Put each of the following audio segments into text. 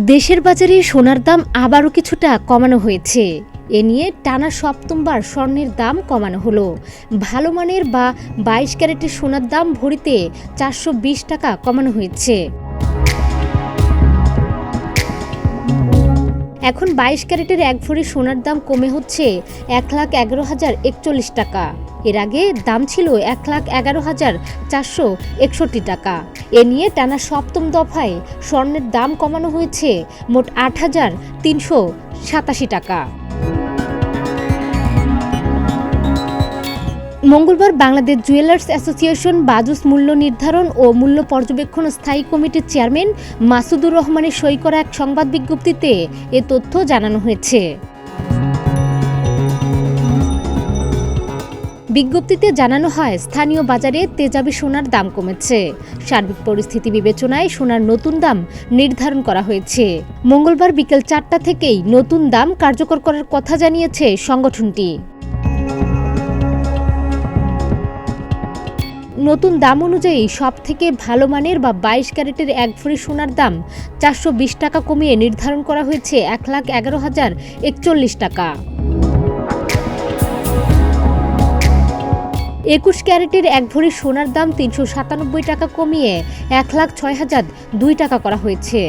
দেশের বাজারে সোনার দাম আবারও কিছুটা কমানো হয়েছে। এ নিয়ে টানা সপ্তমবার স্বর্ণের দাম কমানো হলো। ভালো মানের বা 22 ক্যারেটের সোনার দাম ভরিতে 420 টাকা কমানো হয়েছে। এখন 22 ক্যারেটের এক ভরি সোনার দাম কমে হচ্ছে 1,11,041 টাকা। এর আগে দাম ছিল 1,11,461 টাকা। এ নিয়ে টানা সপ্তম দফায় স্বর্ণের দাম কমানো হয়েছে মোট 8,387 টাকা। মঙ্গলবার বাংলাদেশ জুয়েলার্স অ্যাসোসিয়েশন বাজুস মূল্য নির্ধারণ ও মূল্য পর্যবেক্ষণ স্থায়ী কমিটির চেয়ারম্যান মাসুদুর রহমানের সই করা এক সংবাদ বিজ্ঞপ্তিতে এ তথ্য জানানো হয়েছে। বিজ্ঞপ্তিতে জানানো হয়, স্থানীয় বাজারে তেজাবি সোনার দাম কমেছে। সার্বিক পরিস্থিতি বিবেচনায় সোনার নতুন দাম নির্ধারণ করা হয়েছে। মঙ্গলবার বিকেল 4টা থেকেই নতুন দাম কার্যকর করার কথা জানিয়েছে সংগঠনটি। নতুন দাম অনুযায়ী সব থেকে ভালো মানের বা 22 ক্যারেটের এক ভরি সোনার দাম 420 টাকা কমিয়ে নির্ধারণ করা হয়েছে 1,11,041 টাকা। 21 ক্যারেটের এক ভরি সোনার দাম 397 টাকা কমিয়ে 1,06,002 টাকা করা হয়েছে।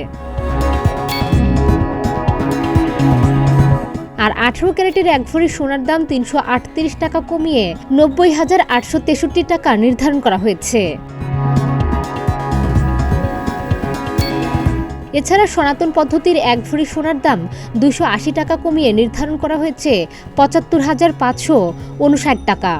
আর 18 ক্যারেটের এক ভরি সোনার দাম 338 টাকা কমিয়ে 90,863 টাকা নির্ধারণ করা হয়েছে। এছাড়া সনাতন পদ্ধতির এক ভরি সোনার দাম 280 টাকা কমিয়ে নির্ধারণ করা হয়েছে 75,559 টাকা।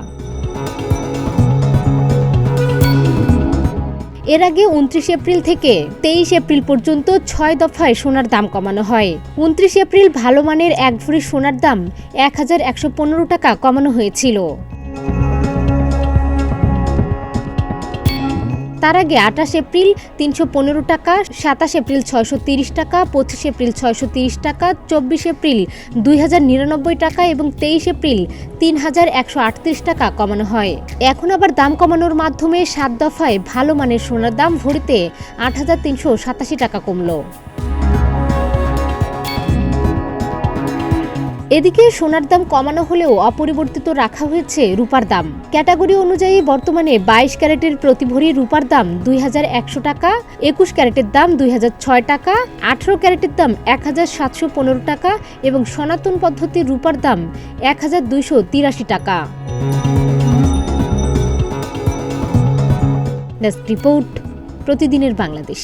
এর আগে 29 এপ্রিল থেকে 23 এপ্রিল পর্যন্ত 6 দফায় সোনার দাম কমানো হয়। 29 এপ্রিল ভালো মানের এক ভরি সোনার দাম 1,115 টাকা কমানো হয়েছিল। তার আগে 28 এপ্রিল 315 টাকা, 27 এপ্রিল 630 টাকা, 25 এপ্রিল 630 টাকা, 24 এপ্রিল 2,099 টাকা এবং 23 এপ্রিল 3,138 টাকা কমানো হয়। এখন আবার দাম কমানোর মাধ্যমে 7 দফায় ভালো মানের সোনার দাম ভরিতে 8,387 টাকা কমল। এদিকে সোনার দাম কমানো হলেও অপরিবর্তিত রাখা হয়েছে রূপার দাম। ক্যাটাগরি অনুযায়ী বর্তমানে 22 ক্যারেটের প্রতি ভরি রূপার দাম 2,100 টাকা, 21 ক্যারেটের দাম 2,006 টাকা, 18 ক্যারেটের দাম 1,715 টাকা এবং সনাতন পদ্ধতির রূপার দাম 1,283 টাকা। ডেস্ক রিপোর্ট, প্রতিদিনের বাংলাদেশ।